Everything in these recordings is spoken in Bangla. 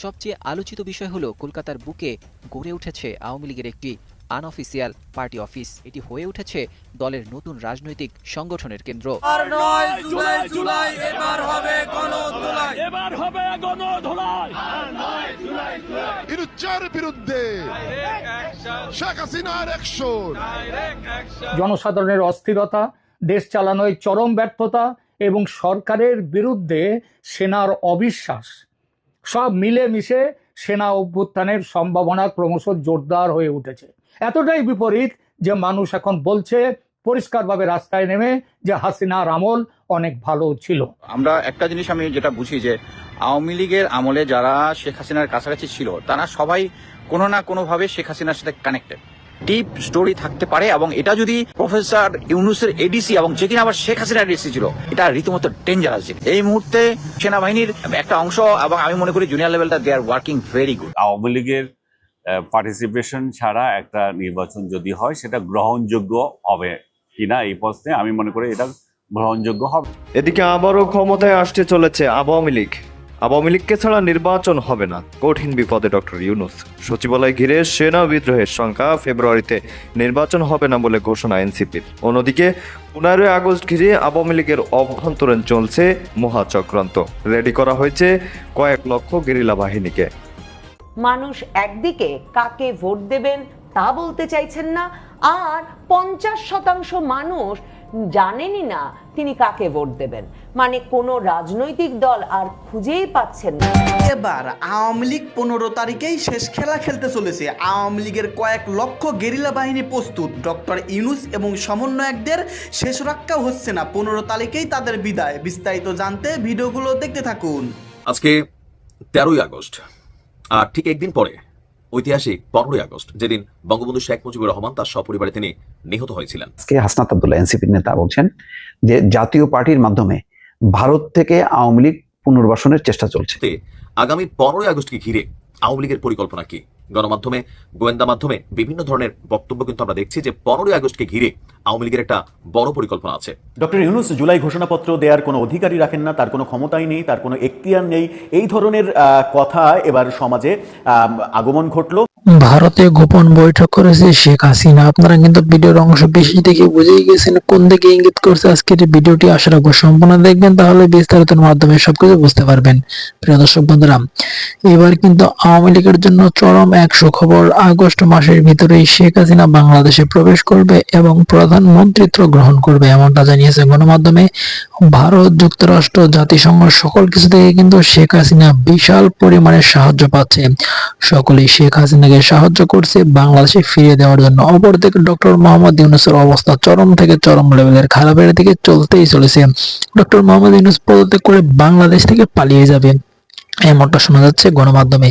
সবচেয়ে আলোচিত বিষয় হলো কলকাতার বুকে গড়ে উঠেছে আওয়ামী লীগের একটি আনঅফিসিয়াল পার্টি অফিস। এটি হয়ে উঠেছে দলের নতুন রাজনৈতিক সংগঠনের কেন্দ্র। জনসাধারণের অস্থিরতা, দেশ চালানোয় চরম ব্যর্থতা এবং সরকারের বিরুদ্ধে সেনার অবিশ্বাস সব মিলেমিশে সেনা অভ্যুত্থানের সম্ভাবনা ক্রমশ জোরদার হয়ে উঠেছে। এতটাই বিপরীত যে মানুষ এখন বলছে পরিষ্কারভাবে রাস্তায় নেমে যে হাসিনার আমল অনেক ভালো ছিল। আমরা একটা জিনিস আমি যেটা বুঝি যে আওয়ামী লীগের আমলে যারা শেখ হাসিনার কাছাকাছি ছিল তারা সবাই কোনো না কোনোভাবে শেখ হাসিনার সাথে কানেক্টেড। ডিপ স্টোরি থাকতে পারে এবং এটা যদি প্রফেসর ইউনূসের এডিসি এবং যে কিনা আবার শেখ হাসিনার এডিসি ছিল, এটা রীতিমতো ডেঞ্জারাস। এই মুহূর্তে সেনাবাহিনীর একটা অংশ এবং আমি মনে করি জুনিয়র লেভেলটা they are working very good. Awami লীগের পার্টিসিপেশন ছাড়া একটা নির্বাচন যদি হয় সেটা গ্রহণযোগ্য হবে কিনা এই প্রশ্নে আমি মনে করি এটা গ্রহণযোগ্য হবে। এদিকে আবারও ক্ষমতায় আসতে চলেছে আওয়ামী লীগ। আওয়ামী লীগকে ছাড়া নির্বাচন হবে না, কঠিন বিপদে ডক্টর ইউনূস। সচিবালয় ঘিরে সেনা বিদ্রোহের শঙ্কা, ফেব্রুয়ারিতে নির্বাচন হবে না বলে ঘোষণা এনসিপির। অন্যদিকে 15 আগস্ট ঘিরে আওয়ামী লীগের অভ্যন্তরীণ চলছে মহাচক্রান্ত। রেডি করা হয়েছে কয়েক লক্ষ গেরিলা বাহিনীকে। মানুষ একদিকে কাকে ভোট দেবেন তা বলতে চাইছেন না, আর 50% মানুষ জানেনই না তিনি কাকে ভোট দেবেন। মানে কোনো রাজনৈতিক দল আর খুঁজেই পাচ্ছেন না। এবার আওয়ামী লীগ 15 তারিখেই শেষ খেলা খেলতে চলেছে। আওয়ামী লীগের কয়েক লক্ষ গেরিলা বাহিনী প্রস্তুত। ডক্টর ইউনূস এবং সমন্বয়কদের শেষ রক্ষাও হচ্ছে না। 15 তারিখেই তাদের বিদায়। বিস্তারিত জানতে ভিডিওগুলো দেখতে থাকুন। আজকে 13ই আগস্ট, আর ঠিক একদিন পরে ঐতিহাসিক 15ই আগস্ট, যেদিন বঙ্গবন্ধু শেখ মুজিবুর রহমান তার সপরিবারে তিনি নিহত হয়েছিলেন। আজকে হাসনাত আব্দুল্লাহ এনসিপির নেতা বলছেন যে জাতীয় পার্টির মাধ্যমে ভারত থেকে আওয়ামী লীগ পুনর্বাসনের চেষ্টা চলছে। আগামী 15ই আগস্টকে ঘিরে আওয়ামী লীগের পরিকল্পনা কি? গণমাধ্যমে, গোয়েন্দা মাধ্যমে বিভিন্ন ধরনের বক্তব্য কিন্তু আমরা দেখছি যে 15ই আগস্টকে ঘিরে আওয়ামী লীগের একটা বড় পরিকল্পনা আছে। ডক্টর ইউনূস জুলাই ঘোষণাপত্র দেওয়ার কোনো অধিকারই রাখেন না, তার কোনো ক্ষমতাই নেই, তার কোনো এখতিয়ার নেই, এই ধরনের কথা এবার সমাজে আগমন ঘটলো। ভারতে গোপন বৈঠক করেছে শেখ হাসিনা। আপনারা কিন্তু ভিডিওর অংশ বেশি দেখে বুঝেই গেছেন কোন দিকে ইঙ্গিত করছে আজকের এই ভিডিওটি। আশা রাখবো সম্পূর্ণ দেখবেন, তাহলে বিস্তারিতের মাধ্যমে সবকিছু বুঝতে পারবেন। প্রিয় দর্শক বন্ধুরা, এবার কিন্তু আওয়ামী লীগের জন্য চরম এক সুখবর। আগস্ট মাসের ভিতরেই শেখ হাসিনা বাংলাদেশে প্রবেশ করবে এবং প্রধানমন্ত্রিত্ব গ্রহণ করবে, এমনটা জানিয়েছে গণমাধ্যমে। ভারত, যুক্তরাষ্ট্র, জাতিসংঘ সকল কিছু থেকে কিন্তু শেখ হাসিনা বিশাল পরিমাণে সাহায্য পাচ্ছে। সকলেই শেখ হাসিনাকে সাহায্য করছে বাংলাদেশে ফিরিয়ে দেওয়ার জন্য। অপরদিকে ডক্টর মোহাম্মদ ইউনূসের অবস্থা চরম থেকে চরম লেভেলের খারাপের দিকে চলতেই চলেছে। ডক্টর মোহাম্মদ ইউনূস পদত্যাগ করে বাংলাদেশ থেকে পালিয়ে যাবে, এমনটা শোনা যাচ্ছে গণমাধ্যমে।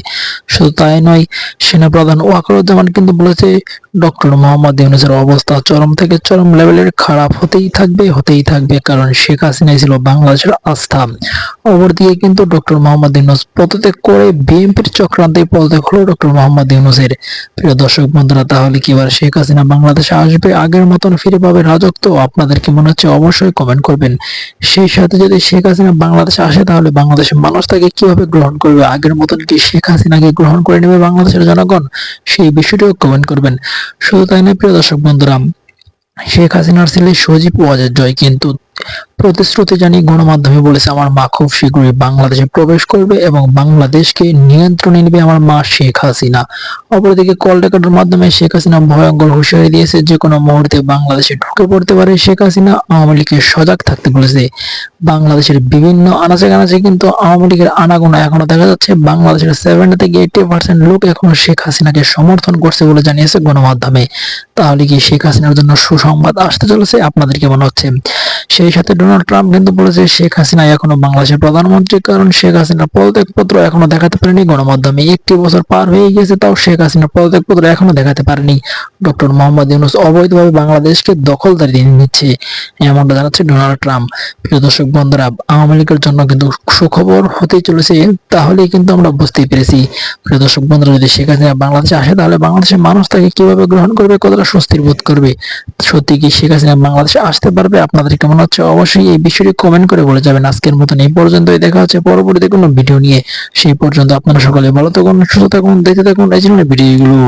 শুধু তাই নয়, সেনাপ্রধান ওয়াকারুজ্জামান কিন্তু বলেছে ডক্টর মোহাম্মদ ইউনূসের অবস্থা চরম থেকে চরম লেভেলের খারাপ হতেই থাকবে, কারণ শেখ হাসিনা ছিল বাংলাদেশের আস্থা। অপরদিকে কিন্তু ডক্টর মোহাম্মদ ইউনূস পদত্যাগ করে বিএনপির চক্রান্তে পদত্যাগ হলো ডক্টর মোহাম্মদ ইউনূসের। প্রিয় দর্শক বন্ধুরা, তাহলে কি এবার শেখ হাসিনা বাংলাদেশে আসবে, আগের মতন ফিরে পাবে রাজত্ব? আপনাদের কি মনে হচ্ছে অবশ্যই কমেন্ট করবেন। সেই সাথে যদি শেখ হাসিনা বাংলাদেশে আসে তাহলে বাংলাদেশের মানুষ তাকে কিভাবে গ্রহণ করবে? আগের মতন কি শেখ হাসিনাকে গ্রহণ করে নেবে বাংলাদেশের জনগণ? সেই বিষয়টিও কমেন্ট করবেন। শুধু তাই না প্রিয় দর্শক বন্ধুরা, শেখ হাসিনার ছেলে সজীব ওয়াজেদ জয় কিন্তু প্রতিশ্রুতি জানিয়ে গণমাধ্যমে বলেছে আমার মা খুব শীঘ্রই বাংলাদেশে প্রবেশ করবে এবং বাংলাদেশকে নিয়ন্ত্রণে নেবে আমার মা শেখ হাসিনা। অপরদিকে কল রেকর্ডের মাধ্যমে শেখ হাসিনা ভয়ঙ্কর হুঁশিয়ারি দিয়েছে যে কোনো মুহূর্তে বাংলাদেশে ঢুকে পড়তে পারে শেখ হাসিনা। আওয়ামী লীগকে সজাগ থাকতে বলেছে। বাংলাদেশের বিভিন্ন আনাচে কানাচে কিন্তু আওয়ামী লীগের আনাগোনা এখনো দেখা যাচ্ছে। বাংলাদেশের 70 থেকে 80% লোক এখনো শেখ হাসিনাকে সমর্থন করছে বলে জানিয়েছে গণমাধ্যমে। তাহলে কি শেখ হাসিনার জন্য সুসংবাদ আসতে চলেছে? আপনাদের কি মনে হচ্ছে? সেই সাথে ডোনাল্ড ট্রাম্প কিন্তু বলেছে শেখ হাসিনা এখনো বাংলাদেশের প্রধানমন্ত্রী, কারণ শেখ হাসিনার পদত্যাগপত্র এখনো দেখাতে পারেনি গণমাধ্যমে। 1 বছর পার হয়ে গেছে, তাও শেখ হাসিনার পদত্যাগপত্র এখনো দেখাতে পারেনি। ডক্টর মোহাম্মদ ইউনূস অবৈধভাবে বাংলাদেশকে দখলদারি নিচ্ছে, এমনটা জানাচ্ছে ডোনাল্ড ট্রাম্প। প্রিয় দর্শক বন্ধুরা, আওয়ামী লীগের জন্য কিন্তু সুখবর হতেই চলেছে, তাহলেই কিন্তু আমরা বুঝতেই পেরেছি। প্রিয় দর্শক বন্ধুরা, যদি শেখ হাসিনা বাংলাদেশে আসে তাহলে বাংলাদেশের মানুষ তাকে কিভাবে গ্রহণ করবে, কতটা স্বস্তির বোধ করবে। সত্যি কি শেখ হাসিনা বাংলাদেশে আসতে পারবে? আপনাদের কেমন হচ্ছে অবশ্যই এই বিষয়টি কমেন্ট করে বলে যাবেন। আজকের মতন এই পর্যন্তই, দেখা হচ্ছে পরবর্তীতে কোনো ভিডিও নিয়ে। সেই পর্যন্ত আপনারা সকলে ভালো থাকুন, সুস্থ থাকুন, দেখতে থাকুন এই ধরনের ভিডিওগুলো।